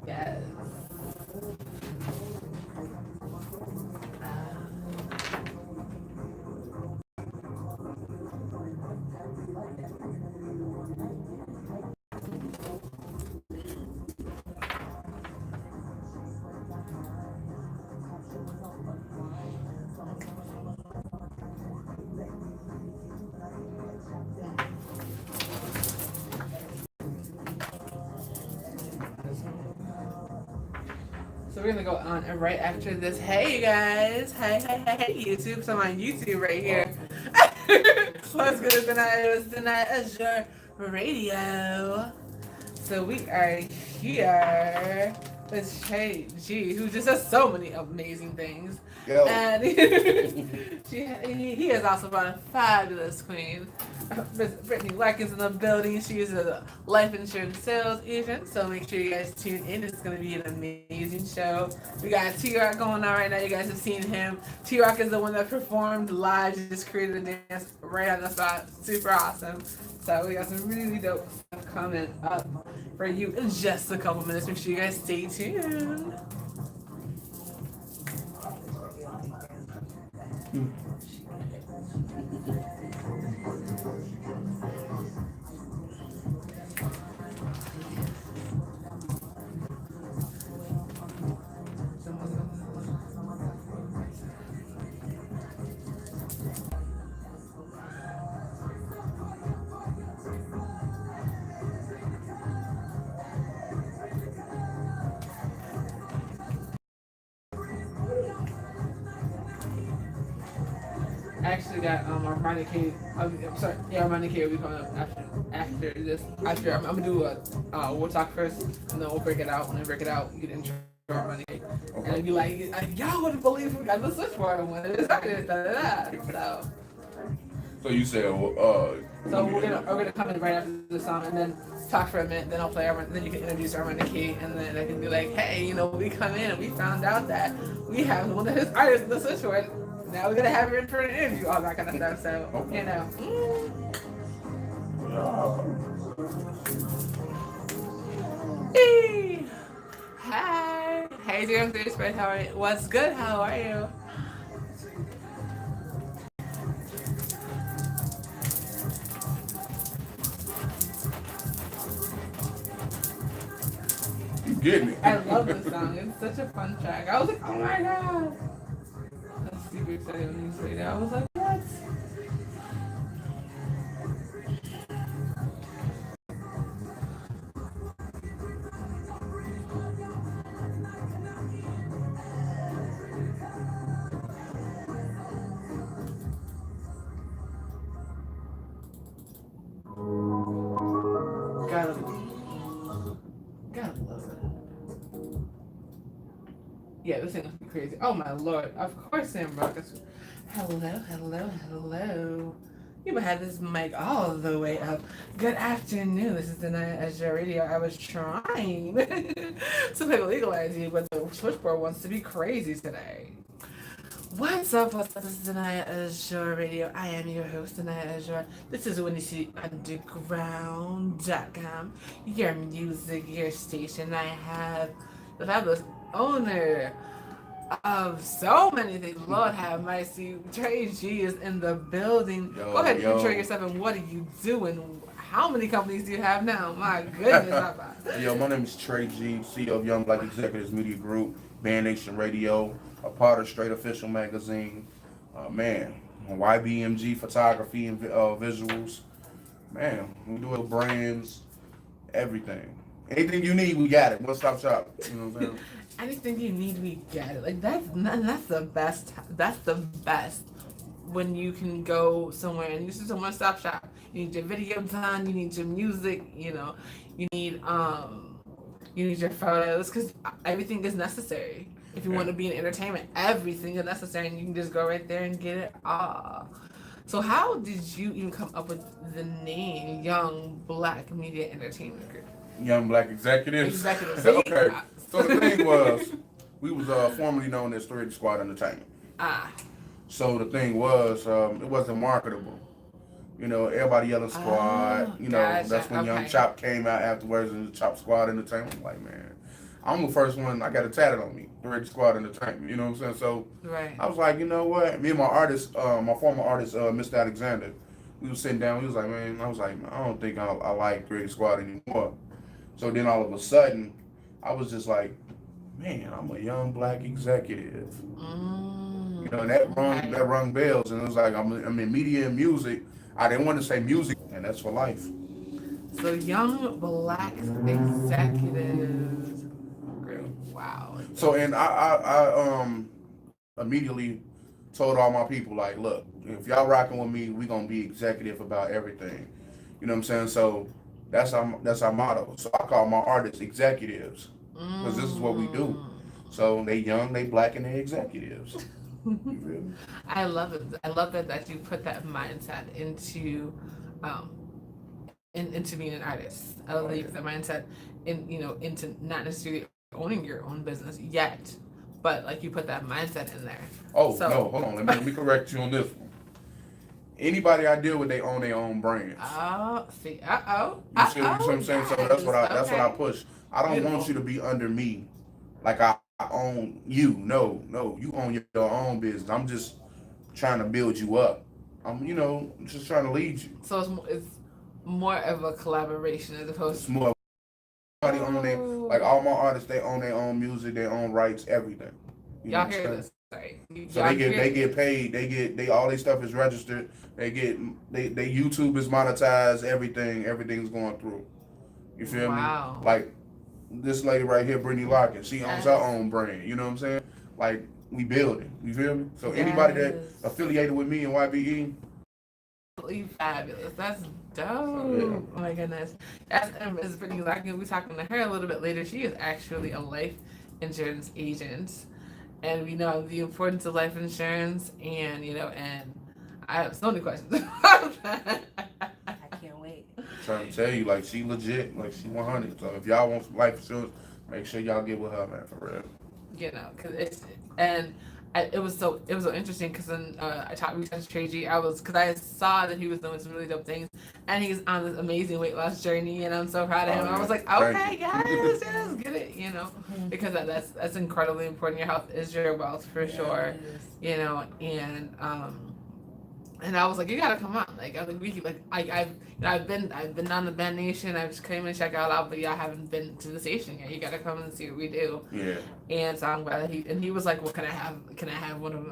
Yes. So we're gonna go on and right after this. Hey you guys, hey YouTube. So I'm on YouTube right here. What's good? Danaya Azure Radio. So we are here with Shay G, who just does so many amazing things. Yo. And he is also brought a fabulous queen. Miss Brittany Watkins in the building. She is a life insurance sales agent. So make sure you guys tune in. It's going to be an amazing show. We got T-Rock going on right now. You guys have seen him. T-Rock is the one that performed live. Just created a dance right on the spot. Super awesome. So we got some really dope stuff coming up for you in just a couple minutes. Make sure you guys stay tuned. I actually got Armani K. I'm sorry, yeah, Armani K will be coming up after this. After I'm gonna do a we'll talk first, and then we'll break it out. When we break it out, you get intro Armani K, and it'd be like y'all wouldn't believe we got the switchboard one. It's da da da. So you said, So we're gonna come in right after the song and then talk for a minute. Then I'll play then you can introduce Armani K, and then I can be like, hey, we come in and we found out that we have one of his artists in the switchboard. Now we're gonna have her in for an interview, all that kind of stuff. So Hey, hi, hey, dear Thursday, how are you? What's good? How are you? you get me. I love this song. It's such a fun track. I was like, oh my god. I was super excited when you say that. I was like, what? Gotta, gotta love it. Yeah, this thing must be crazy. Oh my lord. Of course, Sam Brockers. Hello. You had this mic all the way up. Good afternoon. This is Danaya Azure Radio. I was trying to legalize you, but the switchboard wants to be crazy today. What's up? This is Danaya Azure Radio. I am your host, Danaya Azure. This is WindyCityUnderground.com, your music, your station. I have the fabulous owner of so many things. Lord have mercy. Trey G is in the building. Go ahead and intro yourself and what are you doing? How many companies do you have now? My goodness. Yo, my name is Trey G, CEO of Young Black Executives Media Group, Band Nation Radio, a part of Straight Official Magazine. YBMG Photography and Visuals. Man, we do it brands, everything. Anything you need, we got it. One stop shop. You know what I'm saying? Anything you need, we get it. Like that's the best. That's the best when you can go somewhere and this is a one-stop shop. You need your video done. You need your music. You need your photos because everything is necessary. If you want to be in entertainment, everything is necessary, and you can just go right there and get it all. So how did you even come up with the name Young Black Media Entertainment Group? Young Black Executives. Okay. So the thing was, we was formerly known as 3 Squad Entertainment. So the thing was, it wasn't marketable. Everybody yelling Squad. Gotcha. That's when Young Chop came out afterwards and Chop Squad Entertainment. I'm like, man, I'm the first one. I got it tatted on me. The Red Squad Entertainment. You know what I'm saying? So Right. I was like, you know what? Me and my artist, my former artist, Mr. Alexander, we was sitting down. He was like, man, I was like, I don't think I like Red Squad anymore. So then all of a sudden, I was just like, man, I'm a young black executive. You know, and Okay. that rung bells, and it was like I'm in media and music. I didn't want to say music, and that's for life. So young black executives. Yeah. Wow. So and I immediately told all my people like, look, if y'all rocking with me, we gonna be executive about everything. You know what I'm saying? So that's our motto. So I call my artists executives because this is what we do. So they young, they black, and they executives. You feel me? I love it. I love that you put that mindset um, into being an artist. I love Oh that you yeah. put that mindset into not necessarily owning your own business yet, but like you put that mindset in there. Oh no, So, hold on. Let me correct you on this one. Anybody I deal with, they own their own brands. oh, see, You see what I'm saying? So yes, that's what I okay, push. I don't want beautiful. you to be under me, like I own you. No, no, you own your own business. I'm just trying to build you up. I'm just trying to lead you. So it's more of a collaboration as opposed. It's more. Everybody own their like Oh, all my artists. They own their own music, their own rights, everything. You know y'all what I'm hear saying? this? Sorry, So y'all hear they this? get paid. They all their stuff is registered. They YouTube is monetized. Everything's going through. You feel me? Wow. Like this lady right here, Brittany Lockett. She owns her Yes. own brand. You know what I'm saying? Like we building. You feel me? So anybody that Yes. affiliated with me and YBE, Absolutely fabulous. That's dope. so yeah. Oh my goodness. That's Ms. Brittany Larkin. We'll be talking to her a little bit later. She is actually a life insurance agent. And we know the importance of life insurance and I have so many questions. I can't wait. Trying to tell you, like she legit, like she 100. So if y'all want some life insurance, make sure y'all get with her, man, for real. Because and it was so interesting because then we talked to Trey G. Because I saw that he was doing some really dope things, and he's on this amazing weight loss journey, and I'm so proud of him. Oh I was yeah, like, thank okay, you. yes, get it, because that's incredibly important. Your health is your wealth for sure, Yes. and I was like, you gotta come on. Like I was like, I've been on the Band Nation. I just came and check out, but yeah, I haven't been to the station yet. You gotta come and see what we do. Yeah. And so I'm glad that he was like, well, can I have one of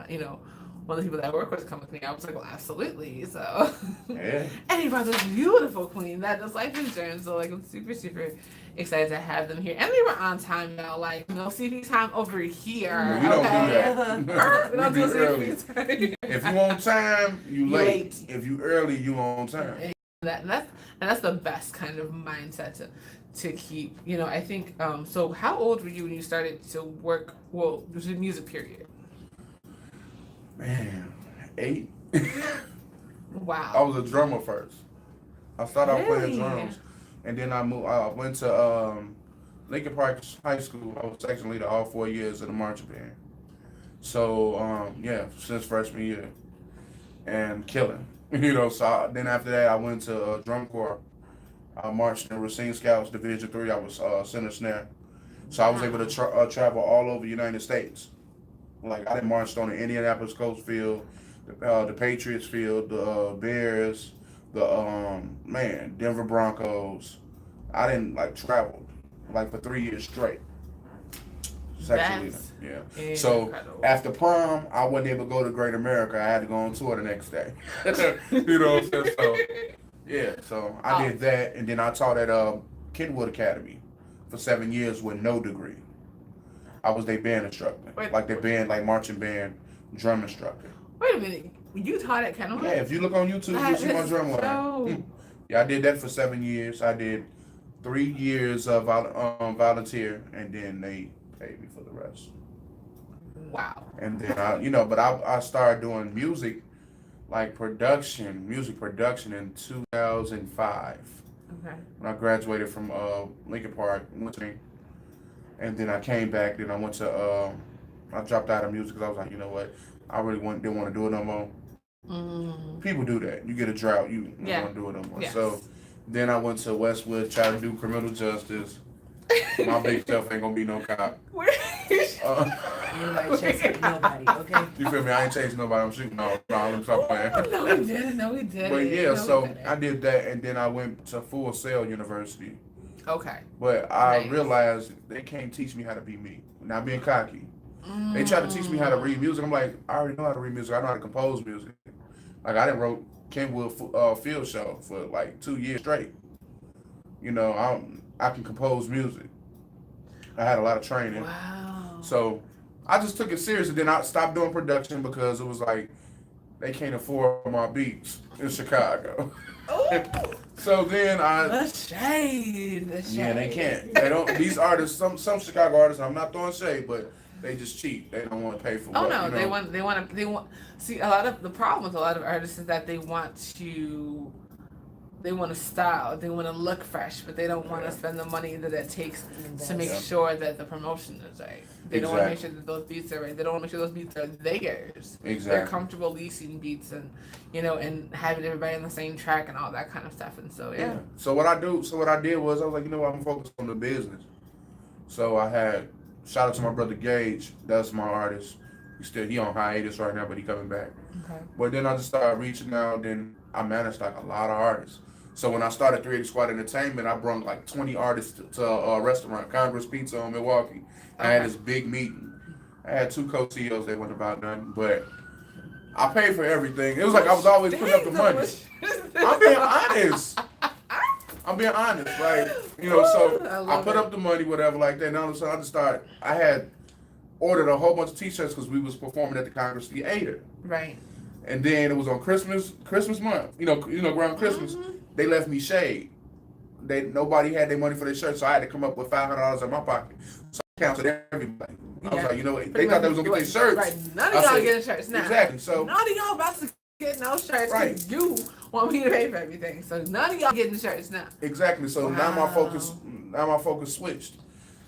one of the people that I work with come with me? I was like, well, absolutely. So Yeah. and he brought this beautiful queen that does life insurance. So like I'm super super excited to have them here, and they were on time, y'all. Like no CP time over here. We don't do Okay. that. We We don't be do early. CP time. If you on time, you You late. late. If you early, you on time. And that's the best kind of mindset to keep. I think. So how old were you when you started to work? Well, the music period. Man, 8. Wow. I was a drummer first. I started off playing Really? drums, and then I moved. I went to Lincoln Park High School. I was section leader all 4 years of the marching band. So yeah, since freshman year, and killing. Then after that, I went to drum corps. I marched in Racine Scouts Division 3. I was center snare. So I was able to travel all over the United States. Like I done marched on the Indianapolis Colts field, the Patriots field, the Bears, the Denver Broncos. I didn't like traveled like for 3 years straight. Section leader. That's Yeah. So incredible. after prom, I wasn't able to go to Great America. I had to go on tour the next day. You know what I'm saying? So yeah. So I did that, and then I taught at Kenwood Academy for 7 years with no degree. I was their band instructor, like their band, like marching band, drum instructor. Wait a minute. You taught at Kenwood? Yeah, if you look on YouTube, you see my drum line. So... Yeah, I did that for 7 years. I did 3 years of volunteer, and then they paid me for the rest. Wow. And then I started doing music, like music production in 2005 Okay. when I graduated from Lincoln Park, and then I came back. Then I went to I dropped out of music because I was like, you know what, I really didn't want to do it no more. People do that. You get a drought, you don't want to do it no more. Yes. So then I went to Westwood, tried to do criminal justice. My big self ain't gonna be no cop. Where? Nobody chasing nobody, okay? You feel me? I ain't chasing nobody. I'm shooting all. No, let me stop playing. No, we didn't. No, we didn't. But yeah, No, we so didn't. I did that, and then I went to Full Sail University. Okay. But I Nice. realized they can't teach me how to be me. Not being cocky. They try to teach me how to read music. I'm like, I already know how to read music. I know how to compose music. Like I done wrote Kenwood Field Show for like 2 years straight. You know, I can compose music. I had a lot of training. Wow. So I just took it serious, and then I stopped doing production because it was like they can't afford my beats in Chicago. Ooh. So then The shade. The shade. yeah, they can't. They don't. These artists, some Chicago artists, I'm not throwing shade, but they just cheap. They don't want to pay for. Oh what, no, you know? they want. See, a lot of the problem with a lot of artists is that they want to style, they want to look fresh, but they don't want to spend the money that it takes to make Yeah. sure that the promotion is right. They don't want to make sure that those beats are right. They don't want to make sure those beats are theirs. They're Exactly. comfortable leasing beats and and having everybody on the same track and all that kind of stuff. And so yeah. So what I did was I was like, you know what, I'm focused on the business. So I had shout out to my brother Gage. That's my artist. He on hiatus right now, but he coming back. Okay. But then I just started reaching out. Then I managed like a lot of artists. So when I started 380 Squad Entertainment, I brought like 20 artists to a restaurant, Congress Pizza in Milwaukee. I had this big meeting. I had 2 co-CEOs. They wasn't about nothing, but I paid for everything. It was like I was always putting up the money. I'm being honest. I'm being honest. Like, so I put up the money, whatever, like that. And all of a sudden, I had ordered a whole bunch of T-shirts because we was performing at the Congress Theater. Right. And then it was on Christmas month. Around Christmas, they left me shade. Nobody had their money for their shirts, so I had to come up with $500 in my pocket. So I counted everybody. I was like, they thought they was gonna get their shirts. Right. None of y'all getting shirts now. Exactly. So none of y'all about to get no shirts. Right. You want me to pay for everything, so none of y'all getting shirts now. Exactly. So now my focus switched.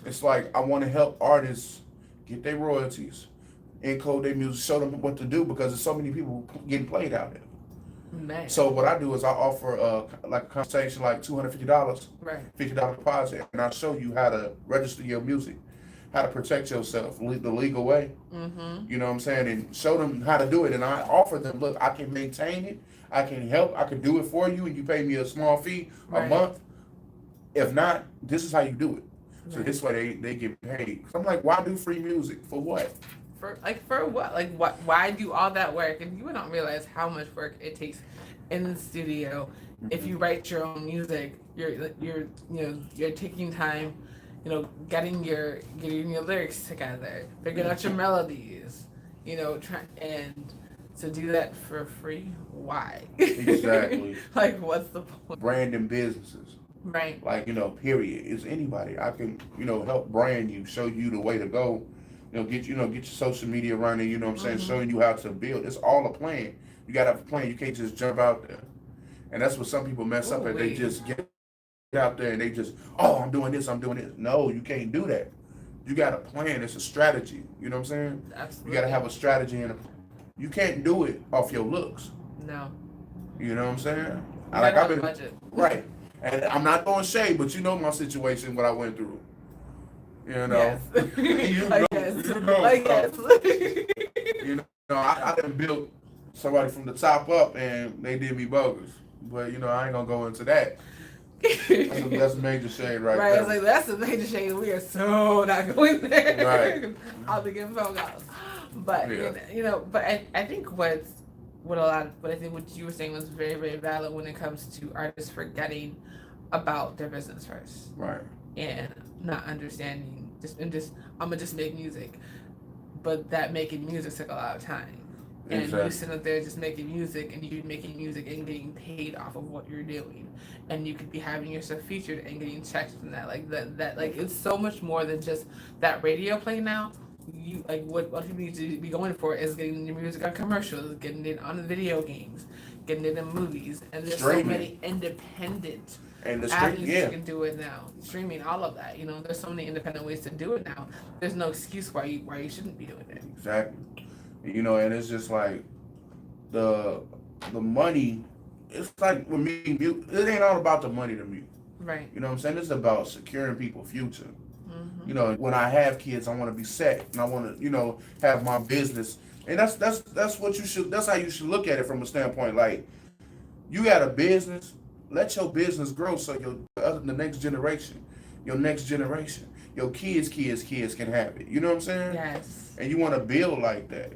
It's like I want to help artists get their royalties, encode their music, show them what to do because there's so many people getting played out there. Man. So what I do is I offer like a consultation, like $250, right. $50 deposit, and I show you how to register your music, how to protect yourself the legal way. Mm-hmm. You know what I'm saying, and show them how to do it. And I offer them, look, I can maintain it, I can help, I can do it for you, and you pay me a small fee a month. If not, this is how you do it. So this way they get paid. So I'm like, why do free music for what? For what? Like what? Why do all that work? And you don't realize how much work it takes in the studio. Mm-hmm. If you write your own music, you're taking time, getting your lyrics together, figuring out your melodies, and to do that for free. Why? Exactly. Like, what's the point? Branding businesses. Right. Like, period. Is anybody. I can, help brand you, show you the way to go. Get your social media running, you know what I'm saying, showing you how to build. It's all a plan. You gotta have a plan. You can't just jump out there. And that's what some people mess up at. They just get out there and they just, I'm doing this. No, you can't do that. You got a plan. It's a strategy. You know what I'm saying? Absolutely. You gotta have a strategy and you can't do it off your looks. No. You know what I'm saying? I've been budget. Right. And I'm not throwing shade, but you know my situation, what I went through. Yes. I done built somebody from the top up and they did me bogus. But, I ain't going to go into that. That's major shade right there. Right, it's like, that's a major shade. We are so not going there. Right. I'll be getting phone calls. But, but I think what I think what you were saying was very, very valid when it comes to artists forgetting about their business first. Right. And not understanding I'm gonna just make music. But that making music took a lot of time. And exactly. You sit up there just making music and you're making music and getting paid off of what you're doing. And you could be having yourself featured and getting checks from that. Like that it's so much more than just that radio play now. You what people need to be going for is getting your music on commercials, getting it on video games, getting it in movies, and there's so many independent avenues you can do it now. Streaming, all of that. There's so many independent ways to do it now. There's no excuse why you shouldn't be doing it. Exactly. And it's just like the money. It's like with me, it ain't all about the money to me. Right. You know what I'm saying? It's about securing people's future. Mm-hmm. You know, when I have kids, I want to be set, and I want to, have my business, and that's what you should. That's how you should look at it from a standpoint. Like, you got a business, let your business grow, so the next generation, your kids can have it. You know what I'm saying? Yes. And you want to build like that.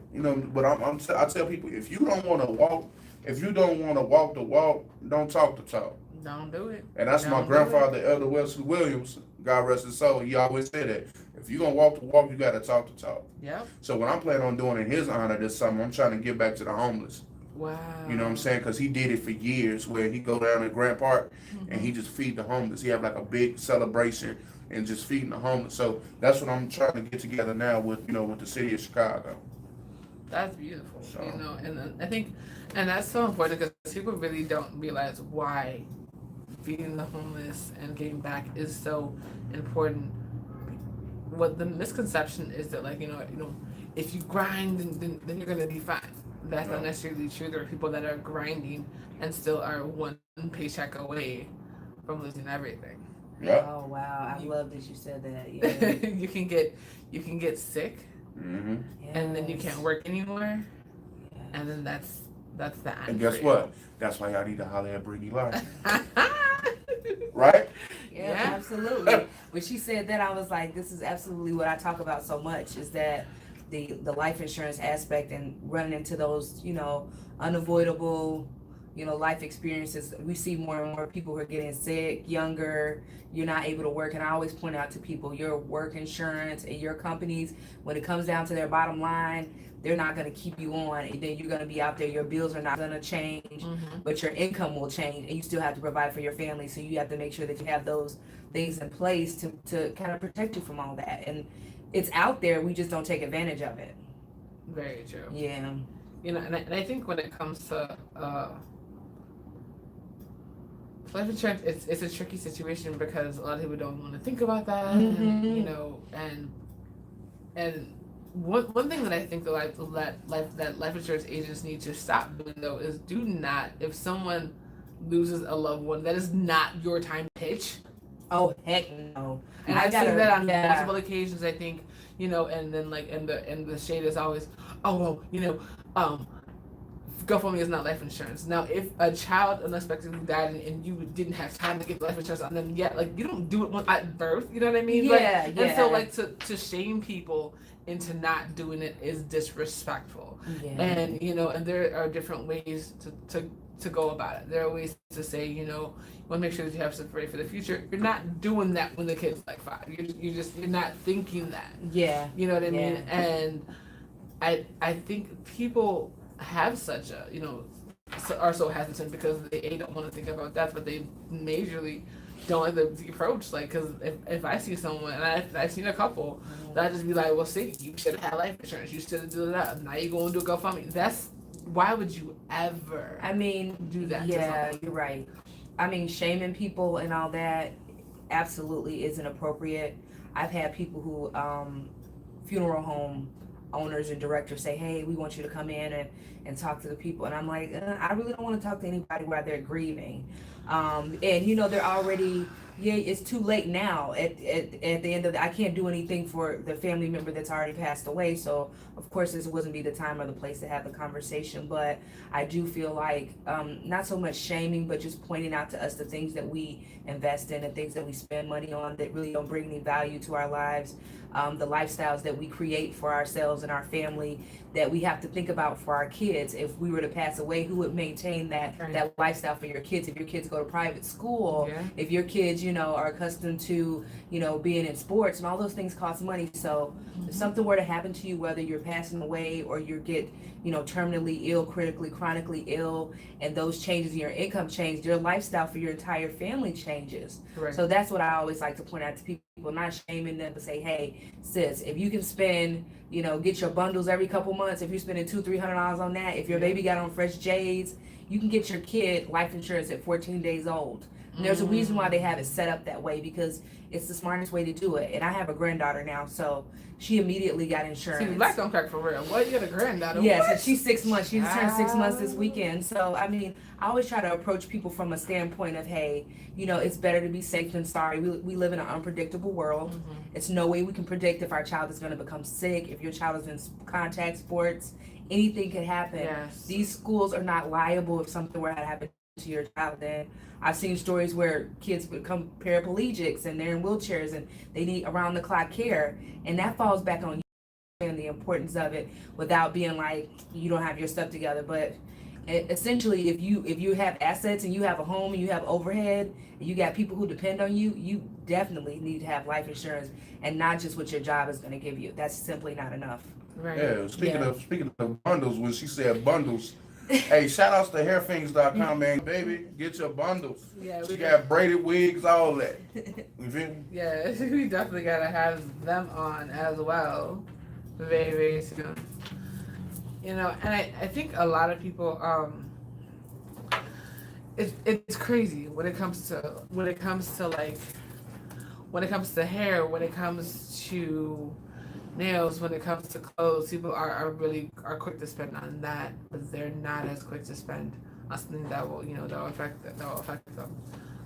But I tell people, if you don't want to walk the walk, don't talk the talk. Don't do it. And that's my grandfather, Elder Wesley Williams, God rest his soul. He always said that if you're gonna walk the walk, you gotta talk the talk. Yep. So what I'm planning on doing in his honor this summer, I'm trying to give back to the homeless. Wow. You know what I'm saying? Because he did it for years, where he go down to Grant Park and he just feed the homeless. He have like a big celebration and just feeding the homeless. So that's what I'm trying to get together now with the city of Chicago. That's beautiful. So. And I think, and that's so important because people really don't realize why feeding the homeless and giving back is so important. What the misconception is that, like, if you grind, then you're gonna be fine. That's not necessarily true. There are people that are grinding and still are one paycheck away from losing everything. Yep. Oh wow, I love that you said that. Yeah. you can get sick, Mm-hmm. and then you Yes. can't work anymore, Yes. and then that's the end. And guess for you. what? That's why y'all need to holler at Brittany Larson. Right? Yeah, Yeah. absolutely. When she said that, I was like, this is absolutely what I talk about so much, is that the life insurance aspect and running into those, unavoidable, life experiences. We see more and more people who are getting sick, younger, you're not able to work. And I always point out to people, your work insurance and your companies, when it comes down to their bottom line, they're not going to keep you on, and then you're going to be out there, your bills are not going to change, but your income will change, and you still have to provide for your family. So you have to make sure that you have those things in place to kind of protect you from all that. And it's out there, we just don't take advantage of it. Very true. Yeah. And I think when it comes to life insurance, it's a tricky situation because a lot of people don't want to think about that, and one thing that I think that life insurance agents need to stop doing, though, is do not, if someone loses a loved one, that is not your time to pitch. Oh heck no. And I've seen that on multiple occasions, I think, and then like and the shade is always, oh well, GoFundMe is not life insurance. Now, if a child unexpectedly died and you didn't have time to get life insurance on them yet, like, you don't do it at birth, you know what I mean? Yeah, like, yeah. And so, like, to shame people into not doing it is disrespectful. Yeah. And, and there are different ways to go about it. There are ways to say, you want to make sure that you have stuff ready for the future. You're not doing that when the kid's like 5. You're not thinking that. Yeah. You know what I mean? Yeah. And I think people have such a, are so hesitant because they don't want to think about death, but they majorly don't like the approach. Like, because if I see someone, and I've seen a couple, that I just be like, well, see, you should have had life insurance. You should have done that. Now you're going to do a GoFundMe. Why would you ever do that? Yeah, you're right. Shaming people and all that absolutely isn't appropriate. I've had people who, funeral home owners and directors say, hey, we want you to come in and talk to the people. And I'm like, I really don't want to talk to anybody while they're grieving. And, they're already, it's too late now. At the end of I can't do anything for the family member that's already passed away. So, of course, this wouldn't be the time or the place to have the conversation. But I do feel like not so much shaming, but just pointing out to us the things that we invest in and things that we spend money on that really don't bring any value to our lives. The lifestyles that we create for ourselves and our family that we have to think about for our kids. If we were to pass away, who would maintain that lifestyle for your kids? If your kids go to private school, if your kids, are accustomed to, being in sports, and all those things cost money. So if something were to happen to you, whether you're passing away or you get, terminally ill, critically, chronically ill, and those changes in your income change, your lifestyle for your entire family changes. Right. So that's what I always like to point out to people, not shaming them, but say, hey, sis, if you can spend, get your bundles every couple months, if you're spending $200-$300 on that, if your baby got on fresh J's, you can get your kid life insurance at 14 days old. And there's a reason why they have it set up that way, because it's the smartest way to do it. And I have a granddaughter now, so she immediately got insurance. See, black don't crack for real. What? You got a granddaughter? Yes, What? and she's 6 months. She just turned 6 months this weekend. So, I mean, I always try to approach people from a standpoint of, hey, you know, it's better to be safe than sorry. We live in an unpredictable world. Mm-hmm. It's no way we can predict if our child is going to become sick, if your child is in contact sports. Anything could happen. Yes. These schools are not liable if something were to happen to your child. Then I've seen stories where kids become paraplegics and they're in wheelchairs and they need around the clock care, and that falls back on you and the importance of it, without being like you don't have your stuff together. But essentially, if you have assets and you have a home and you have overhead and you got people who depend on you, you definitely need to have life insurance, and not just what your job is going to give you. That's simply not enough. Right. Yeah, speaking of bundles, when she said bundles, hey, shout outs to hairthings.com, man. Baby, get your bundles. Yeah, She got braided wigs, all that. You feel me? Yeah, we definitely gotta have them on as well, very very soon. You know, and I think a lot of people it's crazy when it comes to hair, when it comes to nails, when it comes to clothes. People are really quick to spend on that, but they're not as quick to spend on something that will affect them.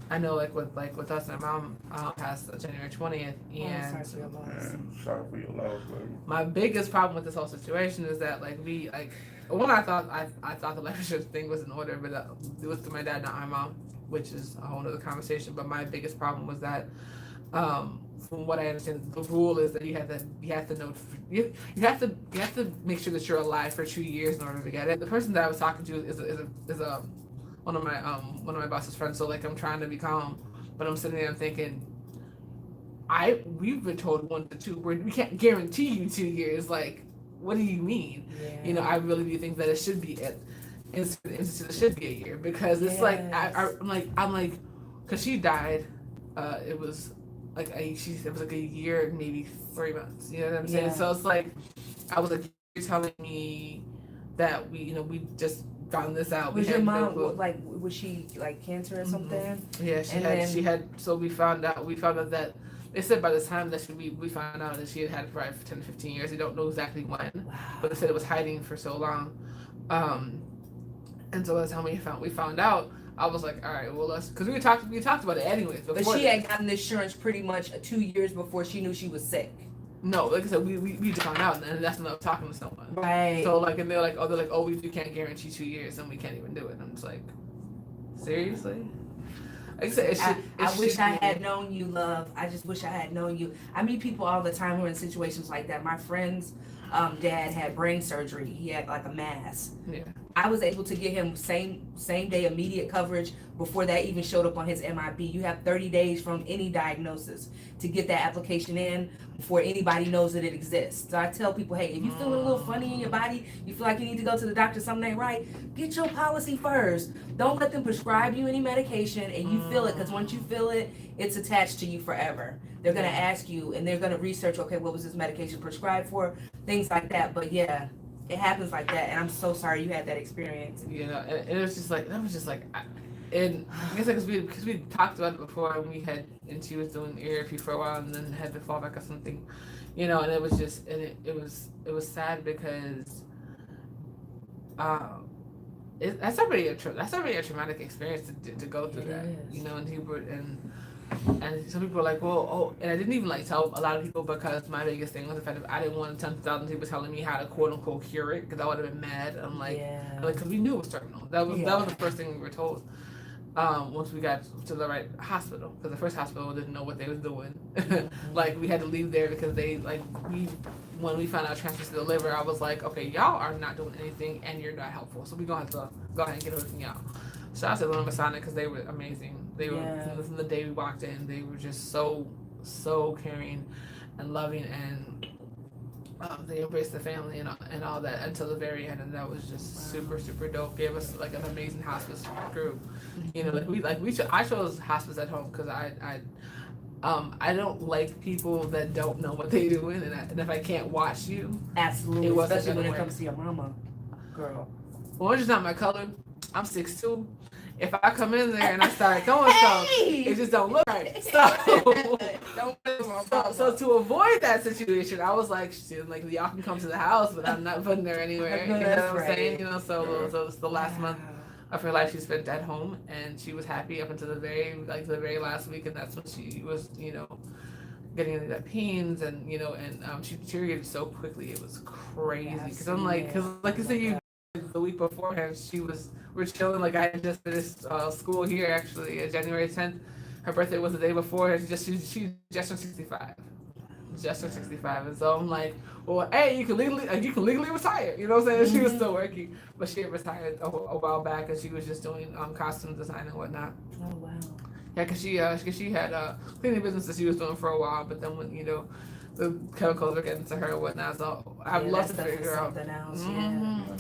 I know, like with us, my mom passed January 20th, and Sorry for your loss, baby. my biggest problem with this whole situation is that when I thought the life insurance thing was in order, but it was through my dad, not my mom, which is a whole other conversation. But my biggest problem was that, from what I understand, the rule is that you have to make sure that you're alive for 2 years in order to get it. The person that I was talking to is one of my boss's friends. So like, I'm trying to be calm, but I'm sitting there and thinking, we've been told 1 to 2. We can't guarantee you 2 years. Like, what do you mean? Yeah. You know, I really do think that it should be it should be a year, because it's like I'm like, because she died. It was like it was like a year, maybe 3 months. You know what I'm saying? Yeah. So it's like, I was like, you're telling me that we just found this out. Was your mom was she like cancer or something? Yeah, she had. So we found out that they said by the time that we found out that she had it for 10 to 15 years. They don't know exactly when, Wow. but they said it was hiding for so long. And so by the time we found out, I was like, all right, well, because we talked about it anyways. But she had gotten insurance pretty much 2 years before she knew she was sick. No, like I said, we just found out, and that's when I was talking to someone. Right. So like, and they're like, oh, we can't guarantee 2 years, and we can't even do it. And I'm just like, seriously? Like I said, I wish I had known you, love. I just wish I had known you. I meet people all the time who are in situations like that. My friend's dad had brain surgery. He had like a mass. Yeah. I was able to get him same day immediate coverage before that even showed up on his MIB. You have 30 days from any diagnosis to get that application in before anybody knows that it exists. So I tell people, hey, if you feel a little funny in your body, you feel like you need to go to the doctor, something ain't right, get your policy first. Don't let them prescribe you any medication and you feel it, because once you feel it, it's attached to you forever. They're going to ask you and they're going to research, okay, what was this medication prescribed for? Things like that. But yeah, it happens like that, and I'm so sorry you had that experience. You know, and it was just like, and I guess because we talked about it before, and she was doing ERP for a while, and then had to fall back on something, you know, and it was just, and it was sad because, that's already a traumatic experience to go through that, you know, and some people are like, well, and I didn't even tell a lot of people, because my biggest thing was the fact that I didn't want 10,000 people telling me how to quote unquote cure it, because I would have been mad. I'm like, because we knew it was terminal. That was the first thing we were told. Once we got to the right hospital, because the first hospital didn't know what they was doing. Like, we had to leave there because when we found out transfers to the liver, I was like, okay, y'all are not doing anything and you're not helpful, so we're gonna have to go ahead and get away from y'all. Shout out to Luna Masonic, because they were amazing. They were, from the day we walked in, they were just so caring and loving, and they embraced the family and all that until the very end, and that was just super dope. Gave us like an amazing hospice group. You know, I chose hospice at home because I don't like people that don't know what they're doing, and if I can't watch you, Absolutely, it wasn't especially when gonna it work. comes to your mama, girl. Orange is not my color. I'm 6'2", if I come in there and I start throwing stuff, it just don't look right. So to avoid that situation, I was like, shit, like y'all can come to the house, but I'm not putting her anywhere. You know what I'm saying? You know, so it's the last month of her life she spent at home, and she was happy up until the very last week, and that's when she was, you know, getting into that pains, and you know, and she deteriorated so quickly. It was crazy because I'm like, because like I said, you the week beforehand, we're chilling. Like I had just finished school here actually, January 10th. Her birthday was the day before. She just turned 65. Just turned 65, and so I'm like, well, hey, you can legally retire. You know what I'm saying? Mm-hmm. She was still working, but she had retired a while back, and she was just doing costume design and whatnot. Oh wow. Yeah, cause she had cleaning business that she was doing for a while, but then when, you know, the chemicals were getting to her and whatnot, so I'd love to figure out something else.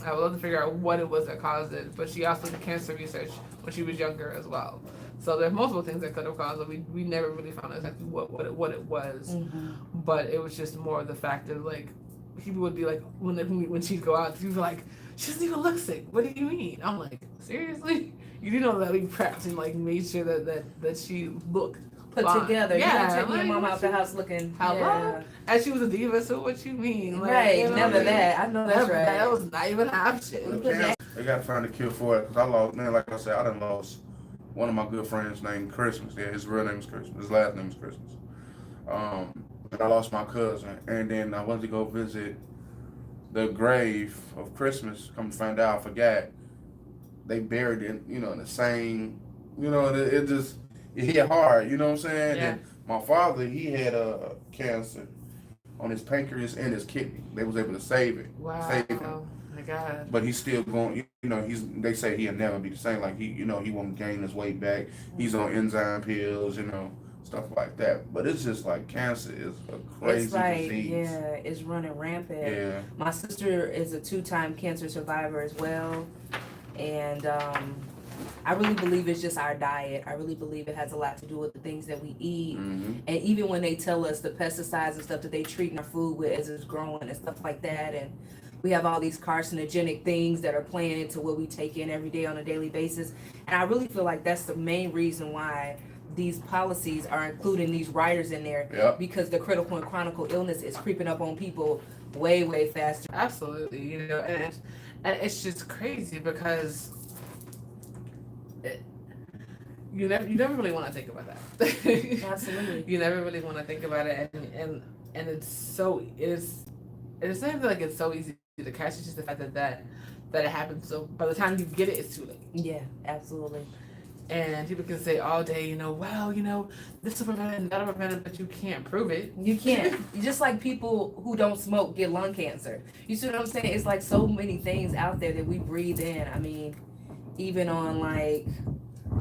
I would love to figure out what it was that caused it. But she also did cancer research when she was younger as well. So there's multiple things that could have caused it. We never really found out exactly what it was, but it was just more of the fact of like people would be like when she'd go out, she'd be like, she doesn't even look sick. What do you mean? I'm like, seriously? You do know that we prepped and like made sure that she looked put fine. Together. Yeah, you took your mom out the house looking. Hello. Yeah. And she was a diva, so what you mean? Like, right, you know, never that. I know that's right. That was not even an option. They got to find a cure for it. Cause I lost, man, like I said, I done lost one of my good friends named Christmas. Yeah, his real name is Christmas. His last name is Christmas. And I lost my cousin, and then I went to go visit the grave of Christmas. Come to find out, I forgot they buried it, you know, in the same, you know, it hit hard, you know what I'm saying? Yeah. And my father, he had cancer on his pancreas and his kidney. They was able to save it. Wow. Save him. Oh my God. But he's still going, you know, they say he'll never be the same. Like he won't gain his weight back. He's on enzyme pills, you know, stuff like that. But it's just like cancer is a crazy disease. Yeah, it's running rampant. Yeah. My sister is a 2-time cancer survivor as well. And I really believe it's just our diet. I really believe it has a lot to do with the things that we eat. Mm-hmm. And even when they tell us the pesticides and stuff that they treat our food with as it's growing and stuff like that. And we have all these carcinogenic things that are playing into what we take in every day on a daily basis. And I really feel like that's the main reason why these policies are including these riders in there. Yep. Because the critical and chronic illness is creeping up on people way, way faster. Absolutely. You know, and it's just crazy because you never really want to think about that. Absolutely. You never really want to think about it, and it's not even like it's so easy to catch. It's just the fact that it happens. So by the time you get it, it's too late. Yeah, absolutely. And people can say all day, you know, well, you know, this will prevent it and that'll prevent it, but you can't prove it. You can't. Just like people who don't smoke get lung cancer. You see what I'm saying? It's like so many things out there that we breathe in. I mean, even on like,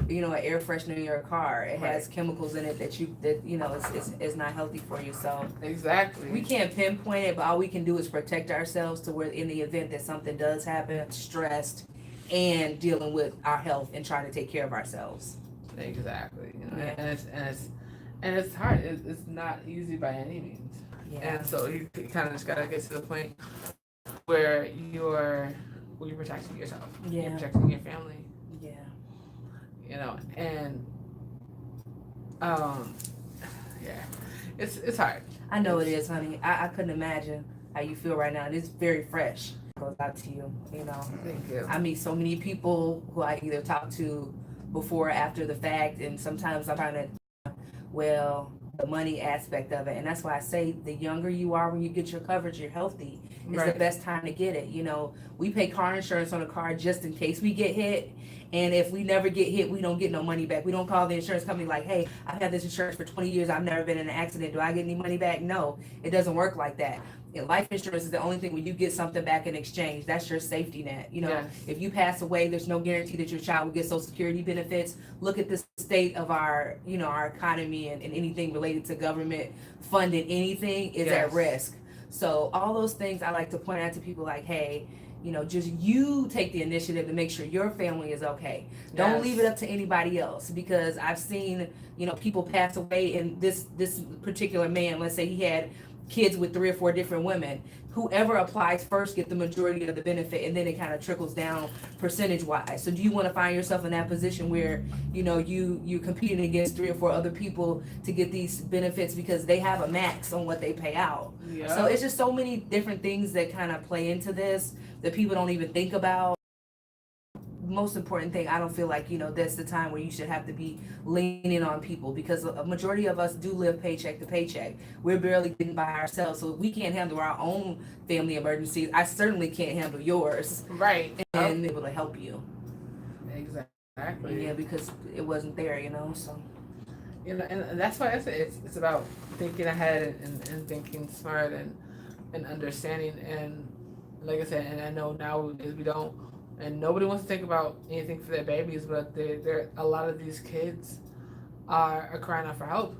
you know, an air freshener in your car, it has chemicals in it that you know it's not healthy for you. So exactly, we can't pinpoint it, but all we can do is protect ourselves to where in the event that something does happen, stressed and dealing with our health and trying to take care of ourselves. Exactly. You know, and it's hard. It's not easy by any means. Yeah. And so you kind of just gotta get to the point where you're protecting yourself. Yeah. You're protecting your family. Yeah. You know, and yeah, it's hard. I know it is, honey. I couldn't imagine how you feel right now. It's very fresh. Goes out to you, you know. Thank you. I meet so many people who I either talk to before or after the fact, and sometimes I'm trying to, well, the money aspect of it. And that's why I say the younger you are when you get your coverage, you're healthy. It's the best time to get it. You know, we pay car insurance on a car just in case we get hit. And if we never get hit, we don't get no money back. We don't call the insurance company like, hey, I've had this insurance for 20 years. I've never been in an accident. Do I get any money back? No, it doesn't work like that. And life insurance is the only thing when you get something back in exchange. That's your safety net. You know, if you pass away, there's no guarantee that your child will get Social Security benefits. Look at the state of our, you know, our economy and anything related to government funding anything is at risk. So all those things I like to point out to people like, hey, you know, just you take the initiative to make sure your family is okay. Don't leave it up to anybody else, because I've seen, you know, people pass away, and this particular man, let's say he had kids with 3 or 4 different women. Whoever applies first get the majority of the benefit, and then it kind of trickles down percentage wise. So do you want to find yourself in that position where you competing against 3 or 4 other people to get these benefits because they have a max on what they pay out? Yeah. So it's just so many different things that kind of play into this that people don't even think about. Most important thing, I don't feel like that's the time where you should have to be leaning on people, because a majority of us do live paycheck to paycheck. We're barely getting by ourselves, so if we can't handle our own family emergencies, I certainly can't handle yours, Right. and able to help you. Exactly. Yeah, because it wasn't there, so and that's why I say it's about thinking ahead and thinking smart and understanding. And like I said, and I know nowadays we don't, and nobody wants to think about anything for their babies, but they're a lot of these kids are crying out for help,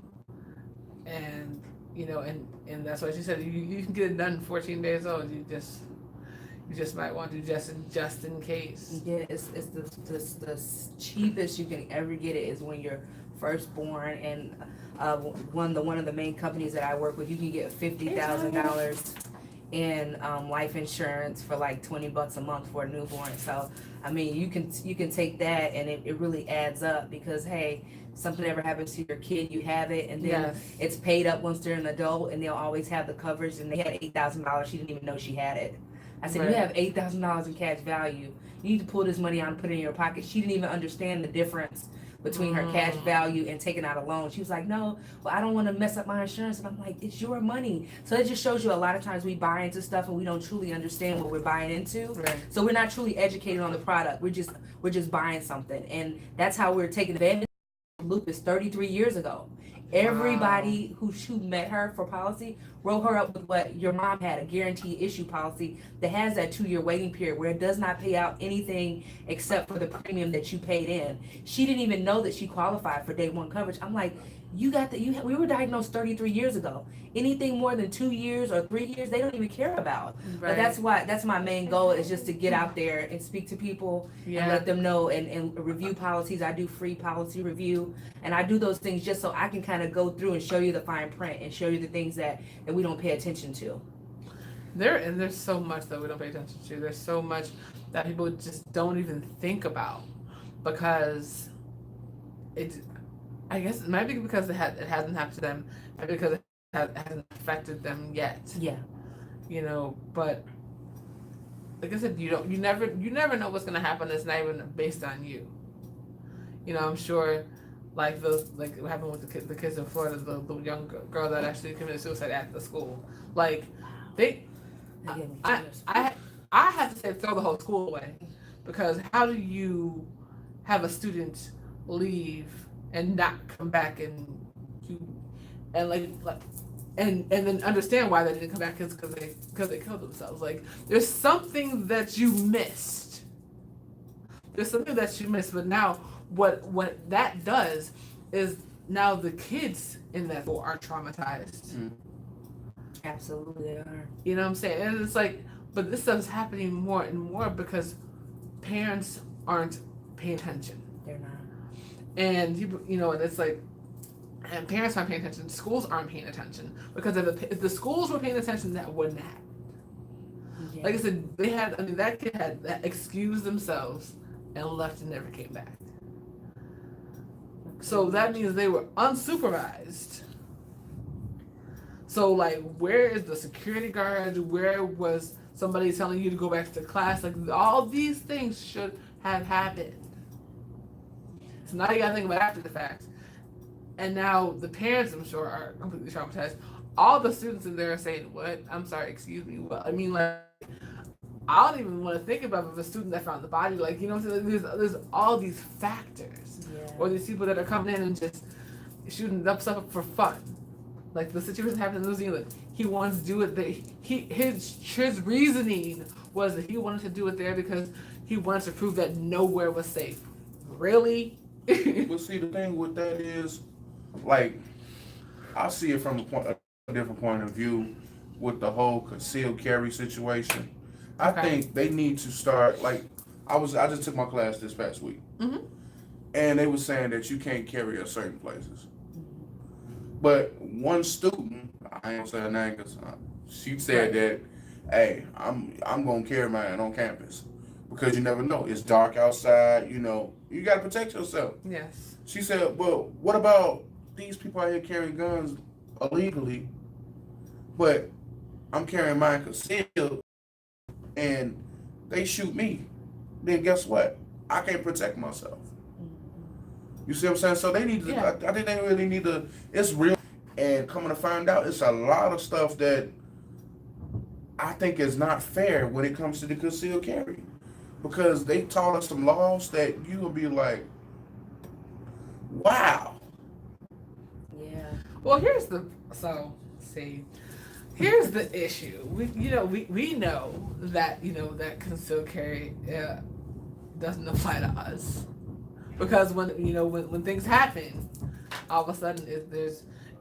and and that's why she said you can get it done in 14 days old. You just might want to just in case. Yeah, it's the cheapest you can ever get it is when you're first born, and one of the main companies that I work with, you can get $50,000 in life insurance for like $20 a month for a newborn. So I mean, you can take that, and it really adds up, because hey, something ever happens to your kid, you have it, and then it's paid up once they're an adult, and they'll always have the coverage. And they had $8,000, she didn't even know she had it. I said, You have $8,000 in cash value. You need to pull this money out and put it in your pocket. She didn't even understand the difference between her cash value and taking out a loan. She was like, no, well, I don't want to mess up my insurance. And I'm like, it's your money. So it just shows you a lot of times we buy into stuff and we don't truly understand what we're buying into. Right. So we're not truly educated on the product. We're just buying something. And that's how we're taking advantage of lupus 33 years ago. Everybody who met her for policy wrote her up with what your mom had, a guarantee issue policy that has that 2-year waiting period where it does not pay out anything except for the premium that you paid in. She didn't even know that she qualified for day 1 coverage. I'm like, we were diagnosed 33 years ago. Anything more than 2 years or 3 years, they don't even care about. Right. But that's my main goal, is just to get out there and speak to people and let them know, and review policies. I do free policy review, and I do those things just so I can kind of go through and show you the fine print and show you the things that we don't pay attention to. There's so much that we don't pay attention to. There's so much that people just don't even think about, because I guess it might be because it hasn't happened to them, maybe because it hasn't affected them yet. Yeah. But like I said, you never know what's gonna happen that's not even based on you. I'm sure, like what happened with the kids in Florida, the young girl that actually committed suicide at the school. Like I have to say, throw the whole school away, because how do you have a student leave and not come back and then understand why they didn't come back, because they killed themselves? Like, there's something that you missed. But now what that does is now the kids in that school are traumatized. Absolutely, they are. You know what I'm saying? And it's like, but this stuff's happening more and more because parents aren't paying attention. They're not. And and it's like, and parents aren't paying attention. Schools aren't paying attention, because if the schools were paying attention, that wouldn't happen. Yeah. Like I said, that kid had excused themselves and left and never came back. So that means they were unsupervised. So, like, where is the security guard? Where was somebody telling you to go back to class? Like, all these things should have happened. So now you gotta think about after the fact. And now the parents, I'm sure, are completely traumatized. All the students in there are saying, what? I'm sorry, excuse me. Well, I mean, like, I don't even want to think about the student that found the body. Like, what I'm saying? There's all these factors. Yeah. Or these people that are coming in and just shooting up stuff for fun. Like the situation happened in New Zealand. He wanted to do it. His reasoning was that he wanted to do it there because he wanted to prove that nowhere was safe. Really? But see, the thing with that is, like, I see it from a different point of view with the whole concealed carry situation. I think they need to start, like, I just took my class this past week, and they were saying that you can't carry at certain places. But one student, I ain't gonna say her name because she said that, hey, I'm gonna carry mine on campus because you never know. It's dark outside. You know, you gotta protect yourself. Yes. She said, well, what about these people out here carrying guns illegally, but I'm carrying mine concealed and they shoot me? Then guess what? I can't protect myself. You see what I'm saying? So they need to, Yeah. I think they really need to, it's real. And coming to find out, it's a lot of stuff that I think is not fair when it comes to the concealed carry. Because they taught us some laws that you will be like, wow. Yeah. Well, here's the here's the issue. We know that that concealed carry doesn't apply to us because when things happen, all of a sudden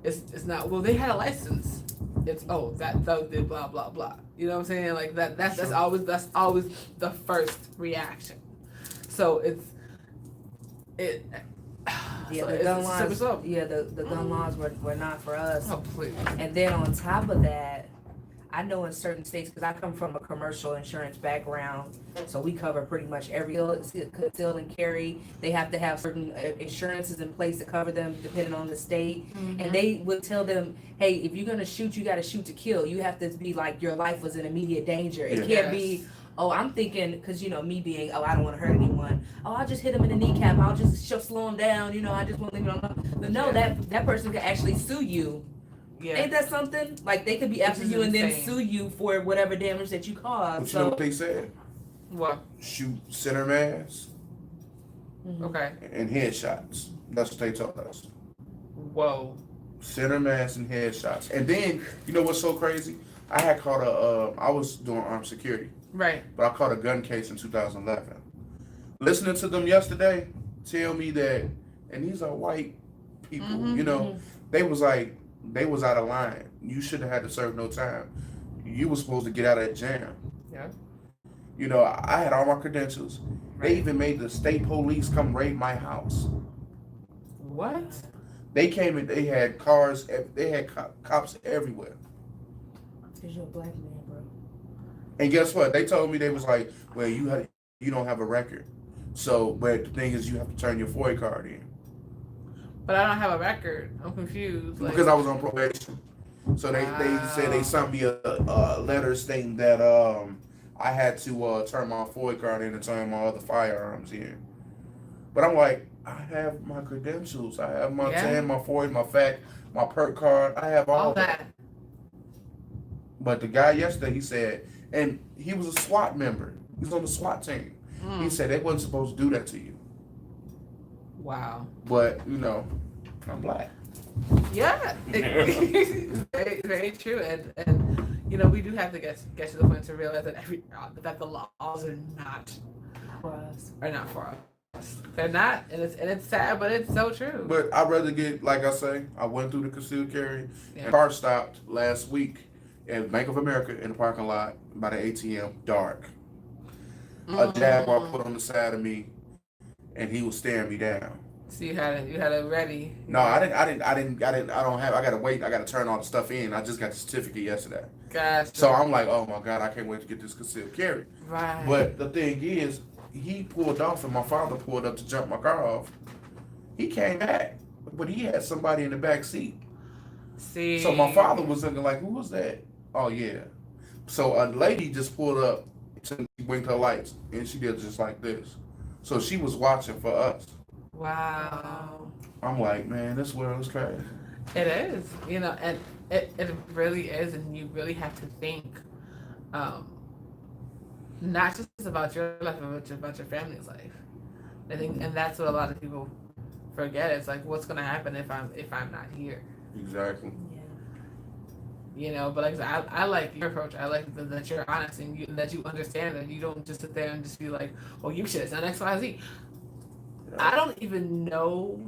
it's not, well, they had a license. It's, oh, that thug did blah blah blah. You know what I'm saying? Like that's always the first reaction. So it. Yeah, So the gun it's laws. so. Yeah, the gun laws were not for us. Oh, please. And then on top of that, I know in certain states, because I come from a commercial insurance background, so we cover pretty much every conceal and carry. They have to have certain insurances in place to cover them depending on the state. Mm-hmm. And they would tell them, hey, if you're going to shoot, you got to shoot to kill. You have to be like your life was in immediate danger. It can't be, oh, I'm thinking, because, me being, oh, I don't want to hurt anyone. Oh, I'll just hit him in the kneecap. I'll just slow him down. I just want to leave him alone. But no, that person could actually sue you. Yeah. Ain't that something? Like, they could be after you and then sue you for whatever damage that you caused. But you know what they said? What? Shoot center mass. Okay. And headshots. That's what they told us. Whoa. Center mass and headshots. And then, you know what's so crazy? I had caught I was doing armed security. Right. But I caught a gun case in 2011. Listening to them yesterday tell me that, and these are white people, they was like, they was out of line. You shouldn't have had to serve no time. You was supposed to get out of that jam. Yeah. I had all my credentials. Right. They even made the state police come raid my house. What? They came and they had cars, they had cops everywhere. Because you're a black man, bro. And guess what? They told me, they was like, well, you don't have a record. So, but the thing is, you have to turn your FOIA card in. But I don't have a record. I'm confused. Because I was on probation. So they said they sent me a letter stating that I had to turn my FOIA card in and turn my other firearms in. But I'm like, I have my credentials. I have my 10, my FOIA, my FAC, my PERT card. I have all that. But the guy yesterday, he said, and he was a SWAT member. He was on the SWAT team. He said they wasn't supposed to do that to you. Wow. But, I'm black. Yeah. Very, very true. And we do have to get to the point to realize that the laws are not for us. They're not, and it's sad, but it's so true. But I'd rather get, like I say, I went through the concealed carry. And car stopped last week at Bank of America in the parking lot by the ATM, dark. A Jaguar put on the side of me, and he was staring me down. So you had it ready. No, I didn't. I gotta wait. I gotta turn all the stuff in. I just got the certificate yesterday. Gotcha. So I'm like, oh my God, I can't wait to get this concealed carry. Right. But the thing is, he pulled off, and my father pulled up to jump my car off. He came back, but he had somebody in the back seat. See. So my father was looking like, who was that? Oh yeah. So a lady just pulled up, she blinked her lights, and she did just like this. So she was watching for us. Wow. I'm like, man, this world is crazy. It is, and it really is, and you really have to think, not just about your life, but about your family's life. I think, and that's what a lot of people forget. It's like, what's gonna happen if I'm not here? Exactly. Yeah. But like I like your approach. I like that you're honest and that you understand that you don't just sit there and just be like, well, you should have done X, Y, Z. I don't even know,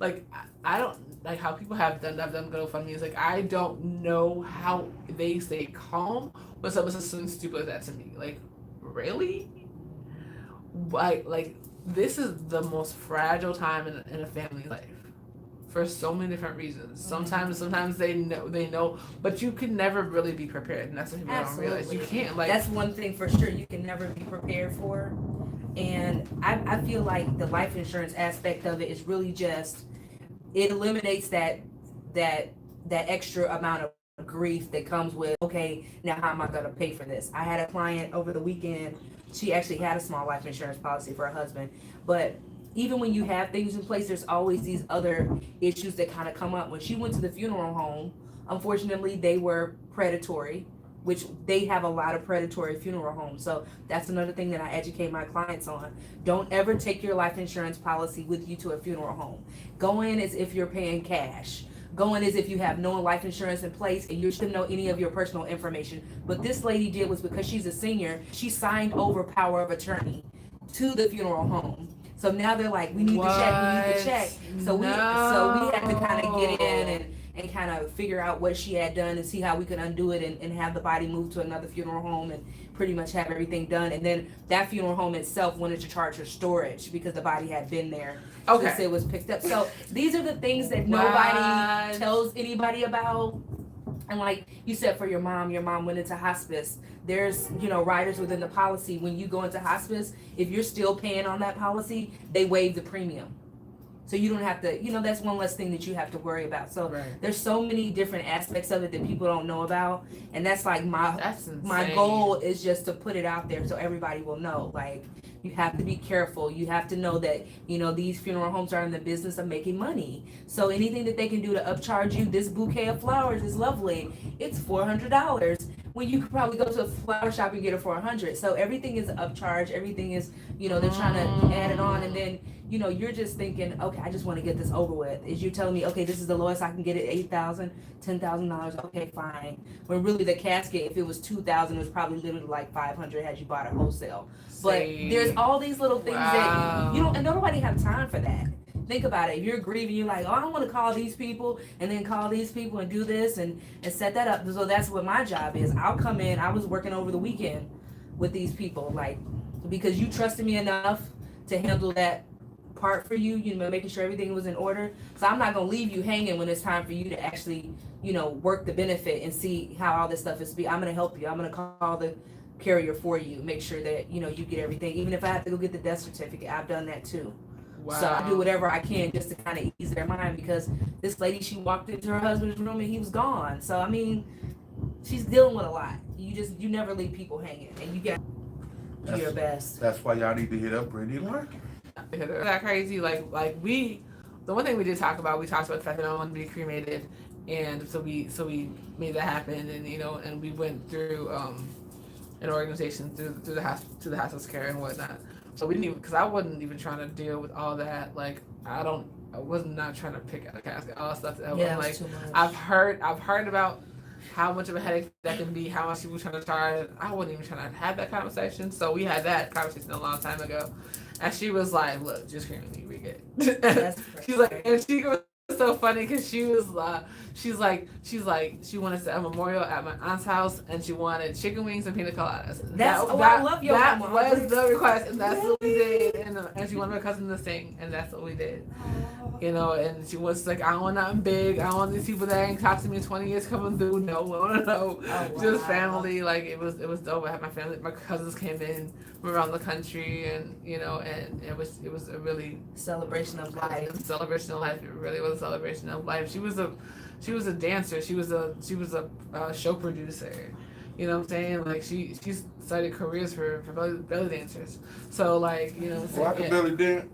like, I don't, like, how people have done GoFundMe. It's like, I don't know how they stay calm when someone says something stupid like that to me. Like, really? Like this is the most fragile time in a family's life. for so many different reasons. Sometimes they know, but you can never really be prepared, and that's what people don't realize. You can't, like, that's one thing for sure you can never be prepared for. And I feel like the life insurance aspect of it is really just, it eliminates that extra amount of grief that comes with, okay, now how am I going to pay for this? I had a client over the weekend. She actually had a small life insurance policy for her husband, but even when you have things in place, there's always these other issues that kind of come up. When she went to the funeral home, unfortunately they were predatory, which they have a lot of predatory funeral homes. So that's another thing that I educate my clients on. Don't ever take your life insurance policy with you to a funeral home. Go in as if you're paying cash. Go in as if you have no life insurance in place and you shouldn't know any of your personal information. What this lady did was, because she's a senior, she signed over power of attorney to the funeral home. So now they're like, we need the check. So we had to kind of get in and kind of figure out what she had done and see how we could undo it and have the body moved to another funeral home and pretty much have everything done. And then that funeral home itself wanted to charge her storage because the body had been there since it was picked up. So these are the things that nobody tells anybody about. And like you said, for your mom went into hospice. There's, riders within the policy. When you go into hospice, if you're still paying on that policy, they waive the premium. So you don't have to, that's one less thing that you have to worry about. So there's so many different aspects of it that people don't know about. And that's like my goal is just to put it out there so everybody will know. Like, you have to be careful. You have to know that, these funeral homes are in the business of making money. So anything that they can do to upcharge you, this bouquet of flowers is lovely. It's $400 when you could probably go to a flower shop and get it for $100. So everything is upcharge. Everything is, they're trying to add it on. And then, you're just thinking, okay, I just want to get this over with. Is you telling me, okay, this is the lowest I can get it, $8,000, $10,000, okay, fine. When really the casket, if it was $2,000, it was probably literally like $500 had you bought it wholesale. But there's all these little things that you don't, and nobody have time for that. Think about it. If you're grieving, you're like, oh, I don't want to call these people and then call these people and do this and set that up. So that's what my job is. I'll come in. I was working over the weekend with these people, like, because you trusted me enough to handle that part for you, making sure everything was in order. So I'm not going to leave you hanging when it's time for you to actually, work the benefit and see how all this stuff is. I'm going to help you. I'm going to call the carrier for you, make sure that, you get everything. Even if I have to go get the death certificate, I've done that too. Wow. So I do whatever I can just to kind of ease their mind, because this lady, she walked into her husband's room and he was gone. So, I mean, she's dealing with a lot. You never leave people hanging, and you got to do your best. That's why y'all need to hit up Brittany Larkin. That crazy, the one thing we did talk about, we talked about the fact that I wanted to be cremated, and so we made that happen, and and we went through an organization through the hospice care and whatnot. So we didn't even, because I wasn't even trying to deal with all that. Like, I was not trying to pick out a casket, all that stuff. Like, I've heard about how much of a headache that can be, how much people trying to charge. I wasn't even trying to have that conversation. So we had that conversation a long time ago. And she was like, look, just cremate me, we good. She's like, and she was so funny because she was she's like she wanted a memorial at my aunt's house, and she wanted chicken wings and pina coladas. I love your that mama. was the request, and that's what we did. And she wanted my cousin to sing, and that's what we did. And she was like, I don't want nothing big. I don't want these people that ain't talked to me in 20 years coming through. No. Oh, wow. Just family. Like, it was dope. I had my family, my cousins came in from around the country, and and it was a really celebration of life. Celebration of life. It really was a celebration of life. She was a dancer. She was a show producer. You know what I'm saying? Like, she started careers for belly dancers. So, like, Well, I can belly dance.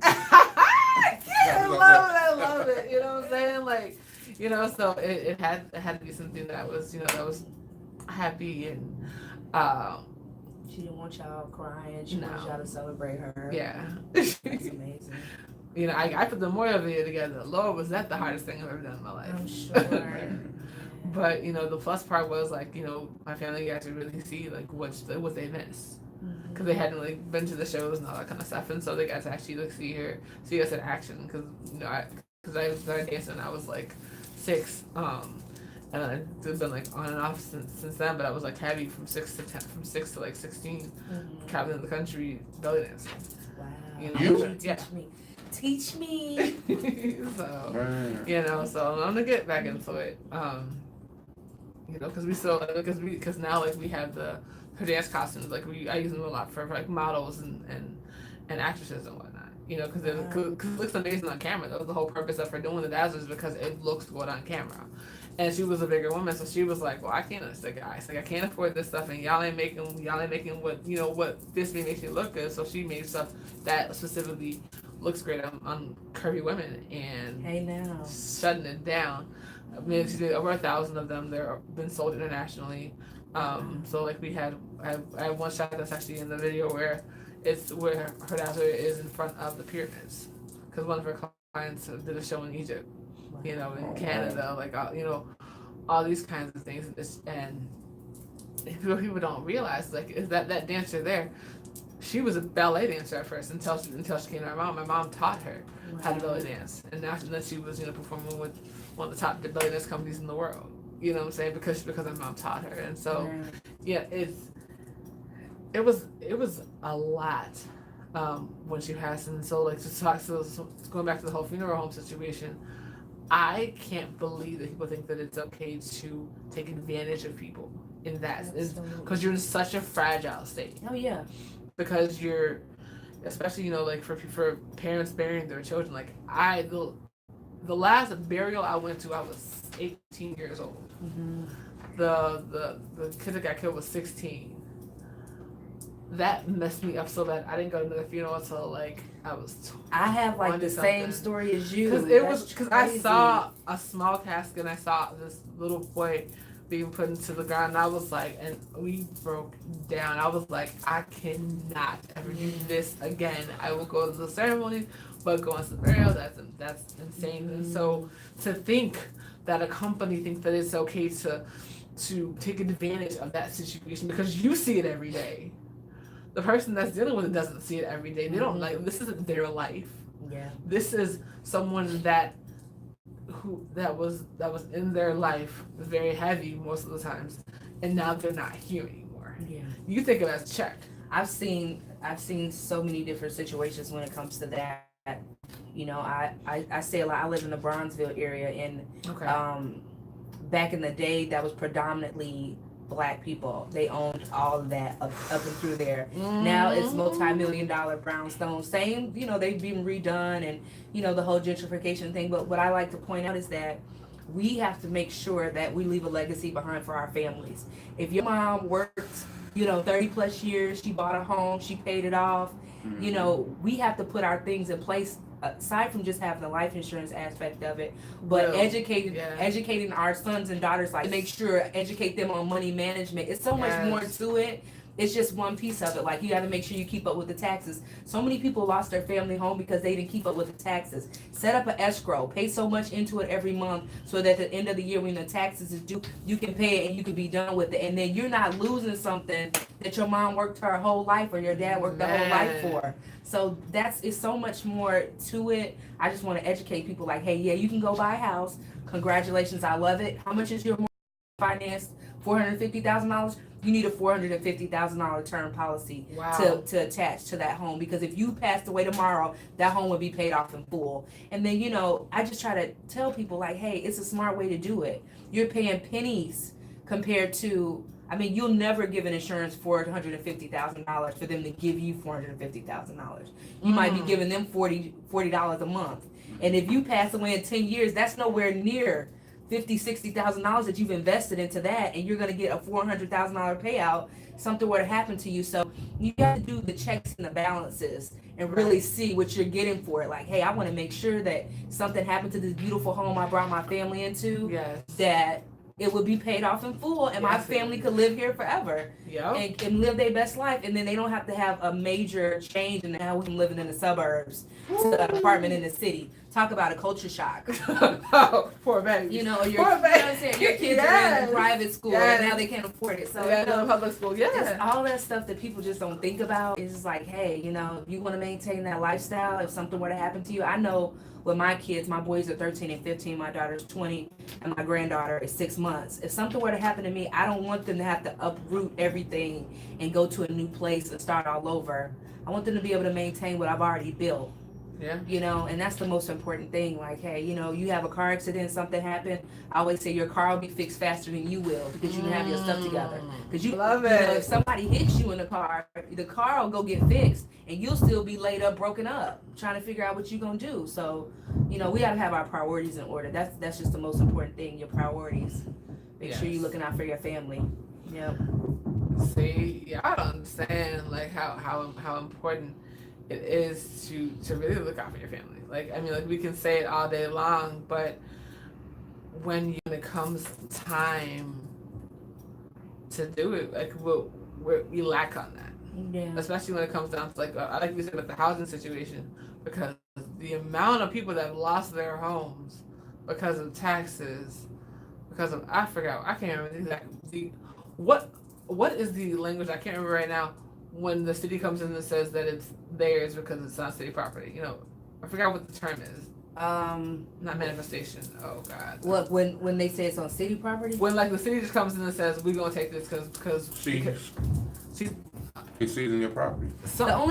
I love it. You know what I'm saying? Like, so it had to be something that was, that was happy, and she didn't want y'all crying. She wanted y'all to celebrate her. Yeah. That's amazing. I put the memorial video together. Lord, was that the hardest thing I've ever done in my life? I'm sure. But the plus part was, like, my family got to really see, like, what they missed, because they hadn't really been to the shows and all that kind of stuff, and so they got to actually, like, see us in action. Because I started dancing when I was like 6, and I've been, like, on and off since then. But I was, like, heavy from 6 to like 16, traveling the country belly dancing. Wow. Yeah. Me. Teach me. So, Man. you know, so I'm gonna get back into it. You know, because we still because now like we have her dance costumes, like I use them a lot for like models and actresses and whatnot. You know, because it looks amazing on camera. That was the whole purpose of her doing the dazzlers, because it looks good on camera. And she was a bigger woman, so she was like, "Well, I can't." It's like, guys, like I can't afford this stuff, and y'all ain't making what what this makes me look good. So she made stuff that specifically looks great on curvy women, and Hey now. shutting it down. I mean, she did over 1,000 of them. They're been sold internationally. So like I have one shot that's actually in the video where her dazzler is in front of the pyramids, because one of her clients did a show in Egypt, you know, in Canada, like all these kinds of things. And people don't realize, like, is that dancer there, she was a ballet dancer at first until she came to my mom. My mom taught her how to belly dance, and then she was performing with one of the top belly dance companies in the world. You know what I'm saying? Because my mom taught her, and so yeah, it was a lot when she passed. And so like so going back to the whole funeral home situation, I can't believe that people think that it's okay to take advantage of people in that, because you're in such a fragile state. Oh yeah. Because you're, especially like for parents burying their children. Like the last burial I went to, I was 18 years old. Mm-hmm. The kid that got killed was 16. That messed me up so bad. I didn't go to the funeral until like I was. I have like the same story as you. Because I saw a small casket, and I saw this little boy being put into the ground, and I was like, and we broke down. I was like, I cannot ever do this again. I will go to the ceremony, but going to the burial, that's insane. And so to think that a company thinks that it's okay to take advantage of that situation because you see it every day. The person that's dealing with it doesn't see it every day. They don't this isn't their life. Yeah. This is someone that was in their life, very heavy most of the times, and now they're not here anymore. Yeah. You think of it as check. I've seen so many different situations when it comes to that. I say a lot. I live in the Bronzeville area, and back in the day, that was predominantly Black people. They owned all of that up and through there. Now it's multi-million-dollar brownstone. Same, they've been redone, and the whole gentrification thing. But what I like to point out is that we have to make sure that we leave a legacy behind for our families. If your mom worked 30 plus years, she bought a home, she paid it off, we have to put our things in place, aside from just having the life insurance aspect of it, but educating our sons and daughters, like make sure, educate them on money management. It's so much more to it. It's just one piece of it. Like, you got to make sure you keep up with the taxes. So many people lost their family home because they didn't keep up with the taxes. Set up an escrow. Pay so much into it every month so that at the end of the year, when the taxes is due, you can pay it and you can be done with it. And then you're not losing something that your mom worked her whole life or your dad worked their whole life for. So it's so much more to it. I just want to educate people like, hey, yeah, you can go buy a house. Congratulations. I love it. How much is your mortgage financed? $450,000. You need a $450,000 term policy to attach to that home, because if you passed away tomorrow, that home would be paid off in full. And then I just try to tell people like, hey, it's a smart way to do it. You're paying pennies compared to, you'll never give an insurance $450,000 for them to give you $450,000. You might be giving them $40 a month. And if you pass away in 10 years, that's nowhere near $50,000-$60,000 that you've invested into that, and you're going to get a $400,000 payout. Something were to happen to you. So you got to do the checks and the balances and really see what you're getting for it. Like, hey, I want to make sure that something happened to this beautiful home I brought my family into, that it would be paid off in full, and my family could live here forever and live their best life. And then they don't have to have a major change in how we're living in the suburbs to an apartment in the city. Talk about a culture shock. Oh, poor baby. Your kids are in private school and now they can't afford it. So public school. It's all that stuff that people just don't think about. It's just like, hey, if you want to maintain that lifestyle, if something were to happen to you, I know with my kids, my boys are 13 and 15, my daughter's 20, and my granddaughter is 6 months. If something were to happen to me, I don't want them to have to uproot everything and go to a new place and start all over. I want them to be able to maintain what I've already built. Yeah. You know, and that's the most important thing. Like, hey, you know, you have a car accident, something happened. I always say your car will be fixed faster than you will because you can have your stuff together. Because Love you know, it. if somebody hits you in the car will go get fixed, and you'll still be laid up, broken up, trying to figure out what you're gonna do. So, you know, we gotta have our priorities in order. That's just the most important thing. Your priorities. Make sure Yes. you're looking out for your family. Yep. See, yeah, I don't understand like how important it is to really look out for your family. Like I mean, like we can say it all day long, but when it comes time to do it, like we lack on that. Yeah. Especially when it comes down to like I like we said about the housing situation, because the amount of people that have lost their homes because of taxes, because of I can't remember exactly what is the language, I can't remember right now, when the city comes in and says that it's theirs because it's not city property. You know, I forgot what the term is. Not manifestation. Oh God. What when they say it's on city property? When like the city just comes in and says we're gonna take this because It's seizing your property.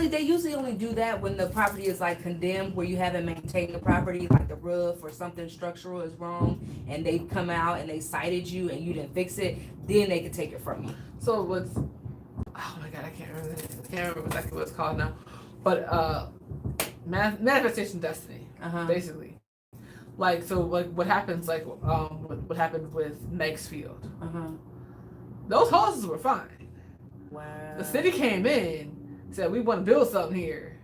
They usually only do that when the property is like condemned, where you haven't maintained the property, like the roof or something structural is wrong, and they come out and they cited you and you didn't fix it. Then they can take it from you. So what's oh my God, I can't remember exactly what it's called now, but manifestation destiny, basically. Like so, like what happens, like what happened with Meigs Field. Those houses were fine. Wow. The city came in, said we want to build something here,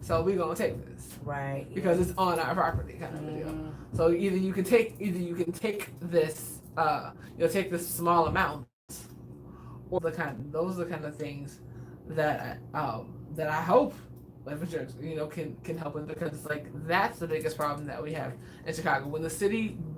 so we're gonna take this, right? Because it's on our property, kind of a deal. So either you can take this, you'll take this small amount, or those are the kind of things that I hope life insurance, can help with, because like that's the biggest problem that we have in Chicago. When the city